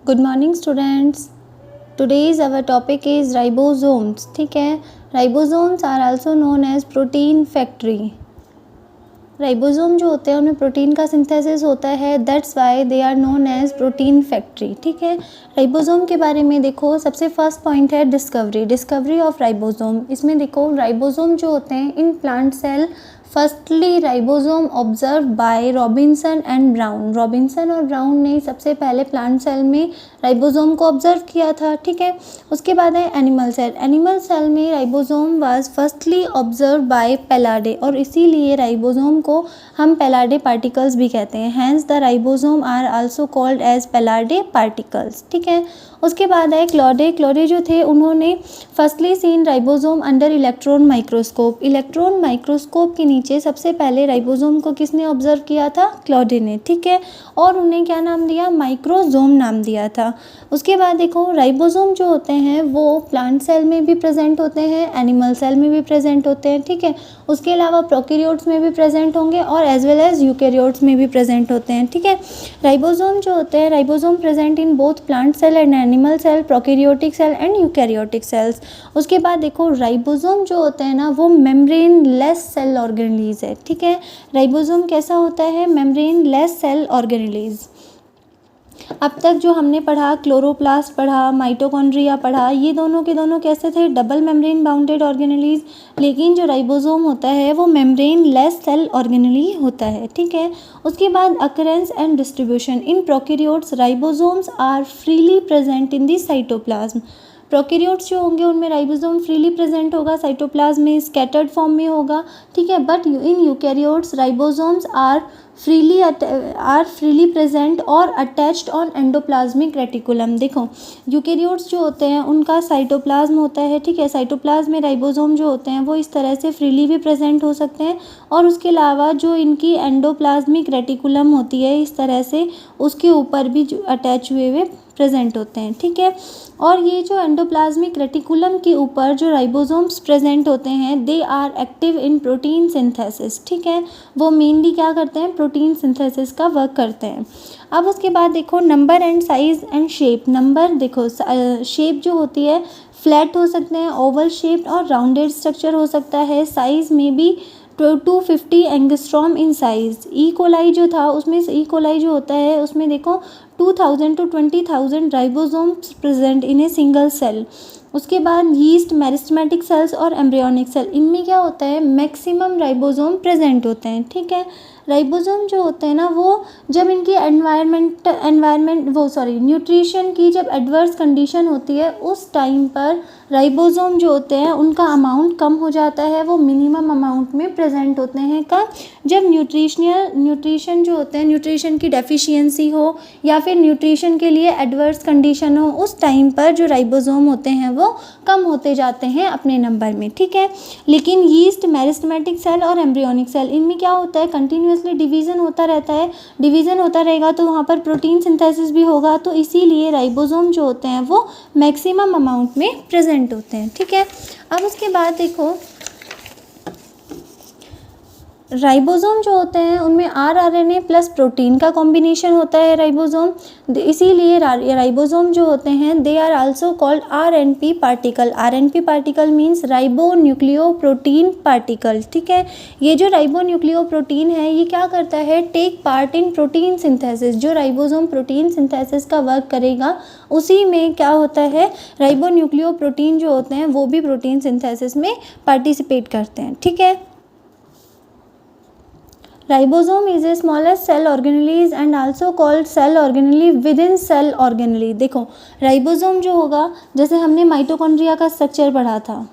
Good morning students. Today's our topic is ribosomes. ठीक है, ribosomes are also known as protein factory. Ribosome जो होते हैं उनमें प्रोटीन का सिंथेसिस होता है, that's why they are known as protein factory. ठीक है, राइबोसोम के बारे में देखो, सबसे फर्स्ट पॉइंट है डिस्कवरी ऑफ राइबोसोम। इसमें देखो राइबोसोम जो होते हैं in plant cell, firstly ribosome observe by Robinson and Brown. Robinson और ब्राउन ने सबसे पहले प्लांट सेल में राइबोसोम को ऑब्जर्व किया था। ठीक है, उसके बाद है एनिमल सेल। एनिमल सेल में ribosome was firstly observe by Palade, और इसीलिए राइबोसोम को हम पेलाडे पार्टिकल्स भी कहते हैं। Hence the ribosome are also called as Palade particles. ठीक है, उसके बाद है क्लॉडे जो थे उन्होंने firstly seen ribosome under electron microscope. Electron microscope के नीचे सबसे पहले राइबोसोम को किसने ऑब्जर्व किया था? क्लॉडे ने। ठीक है, और उन्हें क्या नाम दिया? माइक्रोसोम नाम दिया था। उसके बाद देखो राइबोसोम जो होते हैं वो प्लांट सेल में भी प्रेजेंट होते हैं, एनिमल सेल में भी प्रेजेंट होते हैं। ठीक है, उसके अलावा प्रोकैरियोट्स में भी प्रेजेंट होंगे और एज वेल एज यूकैरियोट्स में भी प्रेजेंट होते हैं। ठीक है, राइबोसोम जो होते हैं, ribosome present in both plant cell and animal cell, prokaryotic cell and eukaryotic cells. उसके बाद देखो राइबोसोम जो होते हैं ना वो मेम्ब्रेन लेस सेल ऑर्गेनेलीज है। ठीक है, राइबोसोम कैसा होता है? Membrane less cell organelles. अब तक जो हमने पढ़ा, क्लोरोप्लास्ट पढ़ा, माइटोकॉन्ड्रिया पढ़ा, ये दोनों के दोनों कैसे थे? Double membrane bounded organelles. लेकिन जो राइबोसोम होता है वो मेम्ब्रेन लेस सेल ऑर्गेनेली होता है। ठीक है, उसके बाद occurrence and distribution. In prokaryotes ribosomes are freely present in the cytoplasm. Prokaryotes जो होंगे उनमें राइबोसोम फ्रीली प्रेजेंट होगा, साइटोप्लाज्म में स्कैटर्ड फॉर्म में होगा। ठीक है, but in eukaryotes ribosomes are freely present और अटैच्ड ऑन एंडोप्लाज्मिक रेटिकुलम। देखो यूकैरियोट्स जो होते हैं उनका साइटोप्लाज्म होता है। ठीक है, साइटोप्लाज्म में राइबोसोम जो होते हैं वो इस तरह से फ्रीली भी प्रेजेंट हो सकते हैं, और उसके अलावा जो इनकी एंडोप्लाज्मिक रेटिकुलम होती है इस तरह से उसके ऊपर भी अटैच हुए हुए प्रेजेंट होते हैं। ठीक है, और ये जो एंडोप्लाज्मिक रेटिकुलम के ऊपर जो राइबोसोम्स प्रेजेंट होते हैं they are active in protein synthesis. ठीक है, वो मेनली क्या करते हैं? प्रोटीन सिंथेसिस का वर्क करते हैं। अब उसके बाद देखो number and size and shape. Number देखो, शेप जो होती है फ्लैट हो सकते हैं, ओवल शेप्ड और राउंडेड स्ट्रक्चर हो सकता है। साइज में भी 250 angstrom in size. E coli जो था उसमें, ई कोलाई जो होता है उसमें देखो 2000 to 20,000 ribosomes present in a single cell. उसके बाद यीस्ट, मेरिस्टेमेटिक सेल्स और एम्ब्रियोनिक सेल, इनमें क्या होता है? मैक्सिमम राइबोसोम प्रेजेंट होते हैं। ठीक है, राइबोसोम जो होते हैं ना वो जब इनकी न्यूट्रिशन की जब एडवर्स कंडीशन होती है उस टाइम पर राइबोसोम जो होते हैं उनका अमाउंट कम हो जाता है, वो मिनिमम अमाउंट में प्रेजेंट होते हैं। कब? जब न्यूट्रिशन जो होते हैं, न्यूट्रिशन की डेफिशिएंसी हो या फिर न्यूट्रिशन के लिए एडवर्स कंडीशन हो, उस टाइम पर जो राइबोसोम होते हैं वो कम होते जाते हैं अपने नंबर में। ठीक है, लेकिन यीस्ट, मेरिस्टेमेटिक सेल और एम्ब्रियोनिक सेल, इनमें क्या होता है? कंटिन्यूसली डिवीज़न होता रहता है। डिवीज़न होता रहेगा तो वहाँ पर प्रोटीन सिंथेसिस भी होगा, तो इसीलिए राइबोसोम जो होते हैं वो मैक्सिमम अमाउंट में प्रेजेंट होते हैं। ठीक है, अब उसके बाद देखो राइबोसोम जो होते हैं उनमें आरएनए प्लस प्रोटीन का कॉम्बिनेशन होता है राइबोसोम। इसीलिए राइबोसोम जो होते हैं they are also called RNP particle. RNP particle means ribonucleoprotein particle. ठीक है, ये जो राइबो न्यूक्लियो प्रोटीन है ये क्या करता है? Take part in protein synthesis. जो राइबोसोम प्रोटीन सिंथेसिस का वर्क करेगा उसी में क्या होता है? राइबो न्यूक्लियो प्रोटीन जो होते हैं वो भी प्रोटीन सिंथेसिस में पार्टिसिपेट करते हैं। ठीक है, ribosome is a smallest cell organelles and also called cell organelle within cell organelle. देखो राइबोसोम जो होगा, जैसे हमने माइटोकॉन्ड्रिया का स्ट्रक्चर पढ़ा था,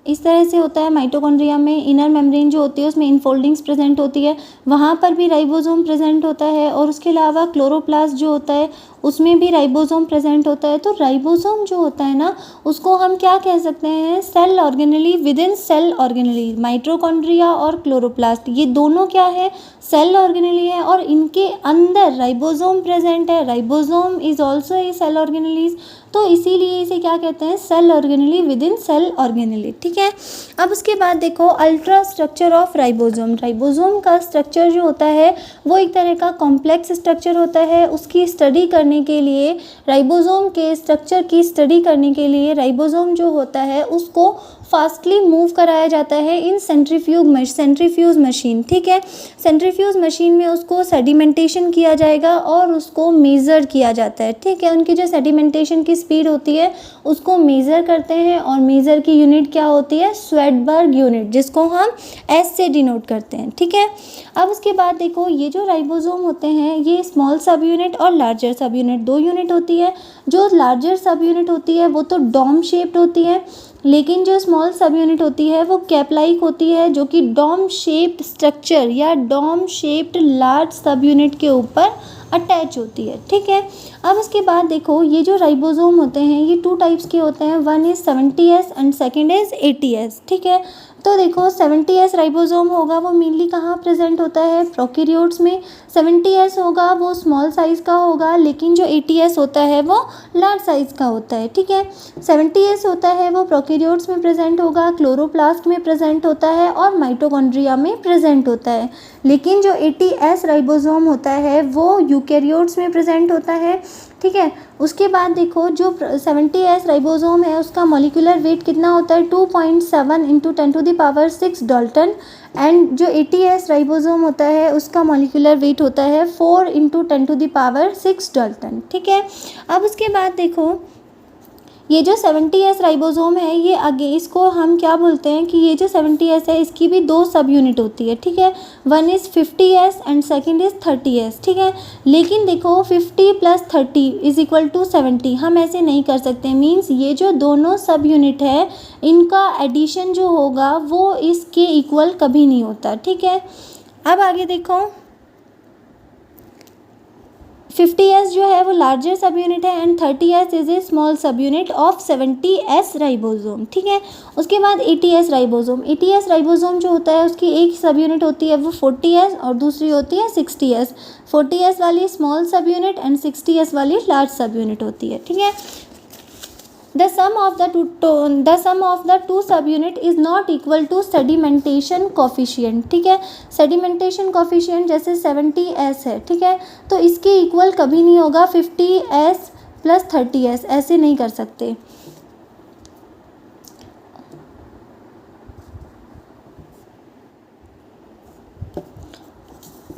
इस तरह से होता है। माइटोकॉन्ड्रिया में इनर मेम्ब्रेन जो होती है उसमें इनफोल्डिंग्स प्रेजेंट होती है, वहाँ पर भी राइबोसोम प्रेजेंट होता है। और उसके अलावा क्लोरोप्लास्ट जो होता है उसमें भी राइबोसोम प्रेजेंट होता है। तो राइबोसोम जो होता है ना, उसको हम क्या कह सकते हैं, cell organelle within cell organelle. Mitochondria और क्लोरोप्लास्ट ये दोनों क्या है, सेल ऑर्गेनेली है, और इनके अंदर राइबोसोम प्रेजेंट है। Ribosome is also a cell organelles, तो इसीलिए इसे क्या कहते हैं, cell organelle within cell organelle. ठीक है, अब उसके बाद देखो ultrastructure of ribosome. Ribosome का स्ट्रक्चर जो होता है वो एक तरह का कॉम्प्लेक्स स्ट्रक्चर होता है। उसकी स्टडी करने के लिए, राइबोसोम के स्ट्रक्चर की स्टडी करने के लिए राइबोसोम जो होता है उसको फास्टली मूव कराया जाता है इन सेंट्रीफ्यूज मशीन। ठीक है, सेंट्रीफ्यूज मशीन में उसको सेडिमेंटेशन किया जाएगा और उसको मेज़र किया जाता है। ठीक है, उनकी जो सेडिमेंटेशन की स्पीड होती है उसको मेज़र करते हैं, और मेज़र की यूनिट क्या होती है, स्वेडबर्ग यूनिट, जिसको हम एस से डिनोट करते हैं। ठीक है, अब उसके बाद देखो ये जो राइबोसोम होते हैं ये स्मॉल सब यूनिट और लार्जर सब यूनिट, दो यूनिट होती है। जो लार्जर सब यूनिट होती है वो तो डॉम शेप्ड होती है, लेकिन जो स्मॉल सब यूनिट होती है वो कैप लाइक होती है, जो कि डॉम शेप्ड स्ट्रक्चर या dome shaped large subunit के ऊपर अटैच होती है। ठीक है, अब उसके बाद देखो ये जो राइबोसोम होते हैं ये टू टाइप्स के होते हैं, one is 70S and second is 80S। ठीक है, तो देखो 70S राइबोसोम होगा वो मेनली कहाँ प्रेजेंट होता है, प्रोकैरियोट्स में। 70S होगा वो स्मॉल साइज़ का होगा, लेकिन जो 80S होता है वो लार्ज साइज़ का होता है। ठीक है, 70S होता है वो प्रोकैरियोट्स में प्रेजेंट होगा, क्लोरोप्लास्ट में प्रेजेंट होता है और माइटोकॉन्ड्रिया में प्रेजेंट होता है। लेकिन जो 80S राइबोसोम होता है वो यूकैरियोट्स में प्रेजेंट होता है। ठीक है, उसके बाद देखो जो 70S राइबोसोम है उसका मॉलिक्यूलर वेट कितना होता है, 2.7 × 10⁶ डाल्टन। एंड जो 80S राइबोसोम होता है उसका मॉलिक्यूलर वेट होता है 4 × 10⁶ डाल्टन। ठीक है, अब उसके बाद देखो ये जो 70S राइबोसोम है ये आगे इसको हम क्या बोलते हैं कि ये जो 70S है इसकी भी दो सब यूनिट होती है। ठीक है, one is 50S and second is 30S। ठीक है, लेकिन देखो 50 + 30 = 70 हम ऐसे नहीं कर सकते। मीन्स ये जो दोनों सब यूनिट है इनका एडिशन जो होगा वो इसके इक्वल कभी नहीं होता। ठीक है, अब आगे देखो 50S जो है वो लार्जर सब यूनिट है and 30S is a small सब यूनिट ऑफ 70S राइबोसोम। ठीक है, उसके बाद 80S राइबोसोम। 80S राइबोसोम जो होता है उसकी एक सब यूनिट होती है वो 40S और दूसरी होती है 60S। 40S वाली स्मॉल सब यूनिट एंड 60S वाली लार्ज सब यूनिट होती है। ठीक है, the sum of the two subunit is not equal to sedimentation coefficient। ठीक है, sedimentation coefficient जैसे 70S है। ठीक है, तो इसके इक्वल कभी नहीं होगा 50S + 30S, ऐसे नहीं कर सकते।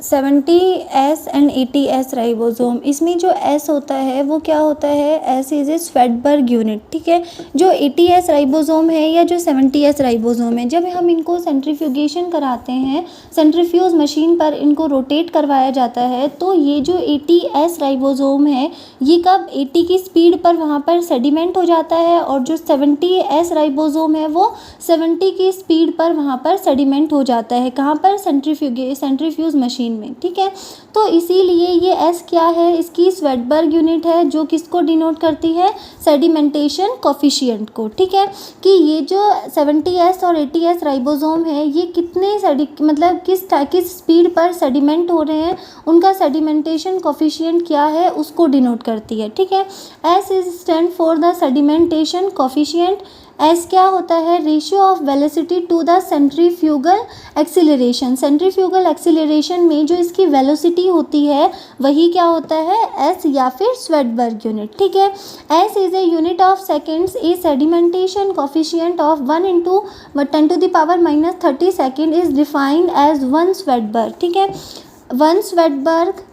70S एंड 80S राइबोसोम, इसमें जो S होता है वो क्या होता है, S is a Svedberg unit. ठीक है, जो 80S राइबोसोम है या जो 70S राइबोसोम है, जब हम इनको सेंट्रीफ्यूगेशन कराते हैं, सेंट्रीफ्यूज मशीन पर इनको रोटेट करवाया जाता है, तो ये जो 80S राइबोसोम है ये कब 80 की स्पीड पर वहाँ पर सेडिमेंट हो जाता है, और जो 70S राइबोसोम है वो 70 की स्पीड पर वहाँ पर सेडिमेंट हो जाता है। कहाँ पर, सेंट्रीफ्यूज मशीन में। ठीक है, तो इसीलिए ये S क्या है, इसकी स्वेडबर्ग यूनिट है जो किसको डिनोट करती है, सेडिमेंटेशन कोफिशिएंट को। ठीक है, कि ये जो 70S और 80S राइबोसोम है ये कितने मतलब किस स्पीड पर सेडिमेंट हो रहे हैं, उनका सेडिमेंटेशन कोफिशिएंट क्या है उसको डिनोट करती है। ठीक है, S is stand for the sedimentation coefficient. S क्या होता है, ratio of velocity to the centrifugal acceleration. Centrifugal acceleration में जो इसकी वेलोसिटी होती है वही क्या होता है, S या फिर स्वेडबर्ग यूनिट। ठीक है, S is a unit of seconds. A sedimentation coefficient of 1 × 10⁻³ second is defined as 1 Svedberg. ठीक है, 1 स्वेडबर्ग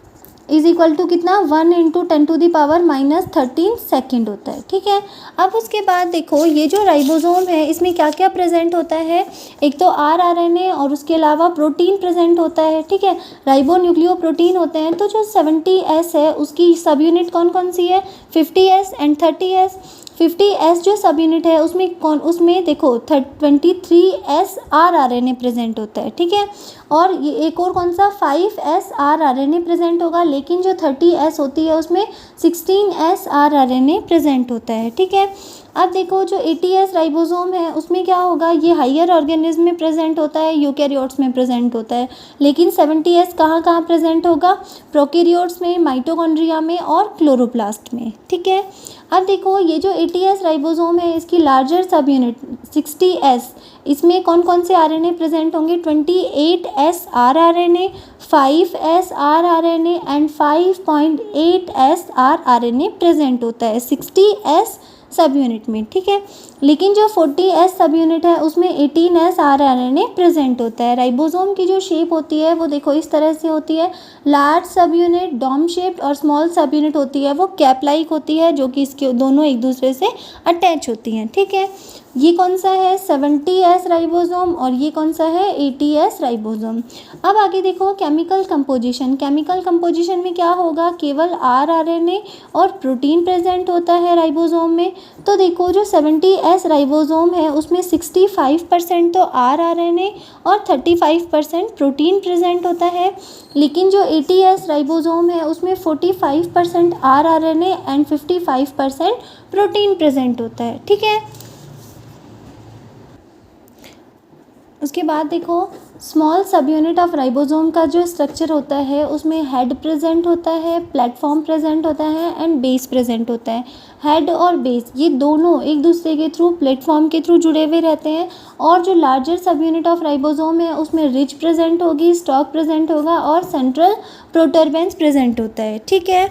इज इक्वल टू कितना, 1 × 10⁻13 सेकेंड होता है। ठीक है, अब उसके बाद देखो ये जो राइबोसोम है इसमें क्या क्या प्रेजेंट होता है, एक तो rRNA और उसके अलावा प्रोटीन प्रेजेंट होता है। ठीक है, राइबो न्यूक्लियो प्रोटीन होते हैं। तो जो 70S है उसकी सब यूनिट कौन कौन सी है, 50S एंड 30S। 50S जो सब यूनिट है उसमें देखो 23S rRNA प्रेजेंट होता है। ठीक है, और ये एक और कौन सा 5s rRNA प्रेजेंट होगा, लेकिन जो 30s होती है उसमें 16s rRNA प्रेजेंट होता है, ठीक है। अब देखो जो 80s राइबोसोम है उसमें क्या होगा, ये हायर ऑर्गेनिज्म में प्रेजेंट होता है, यूकैरियोट्स में प्रेजेंट होता है, लेकिन 70s कहाँ कहाँ प्रेजेंट होगा, प्रोकैरियोट्स में, माइटोकॉन्ड्रिया में और क्लोरोप्लास्ट में, ठीक है। अब देखो ये जो 80s राइबोसोम है इसकी लार्जर सब यूनिट 60s, इसमें कौन कौन से आरएनए प्रेजेंट होंगे, 28s rRNA, 5s rRNA and 5.8s rRNA present होता है 60s सब यूनिट में, ठीक है। लेकिन जो 40s सब यूनिट है उसमें 18s rRNA प्रेजेंट होता है। राइबोसोम की जो शेप होती है वो देखो इस तरह से होती है, large subunit dome shaped और स्मॉल सब यूनिट होती है वो कैप लाइक होती है, जो कि इसके दोनों एक दूसरे से अटैच होती हैं, ठीक है। ये कौन सा है 70s राइबोसोम और ये कौन सा है 80s राइबोसोम। अब आगे देखो केमिकल कंपोजिशन, केमिकल कंपोजिशन में क्या होगा, केवल rRNA और प्रोटीन प्रेजेंट होता है राइबोसोम में। तो देखो जो 70s राइबोसोम है उसमें 65% तो rRNA और 35% प्रोटीन प्रेजेंट होता है, लेकिन जो 80s राइबोसोम है उसमें 45% rRNA एंड 55% प्रोटीन प्रेजेंट होता है, ठीक है। उसके बाद देखो स्मॉल सब यूनिट ऑफ राइबोसोम का जो स्ट्रक्चर होता है उसमें हेड प्रेजेंट होता है, प्लेटफॉर्म प्रेजेंट होता है एंड बेस प्रेजेंट होता है। हेड और बेस ये दोनों एक दूसरे के थ्रू प्लेटफॉर्म के थ्रू जुड़े हुए रहते हैं, और जो लार्जर सब यूनिट ऑफ राइबोसोम है उसमें रिज प्रेजेंट होगी, स्टॉक प्रेजेंट होगा और सेंट्रल प्रोटर्बेंस प्रेजेंट होता है, ठीक है।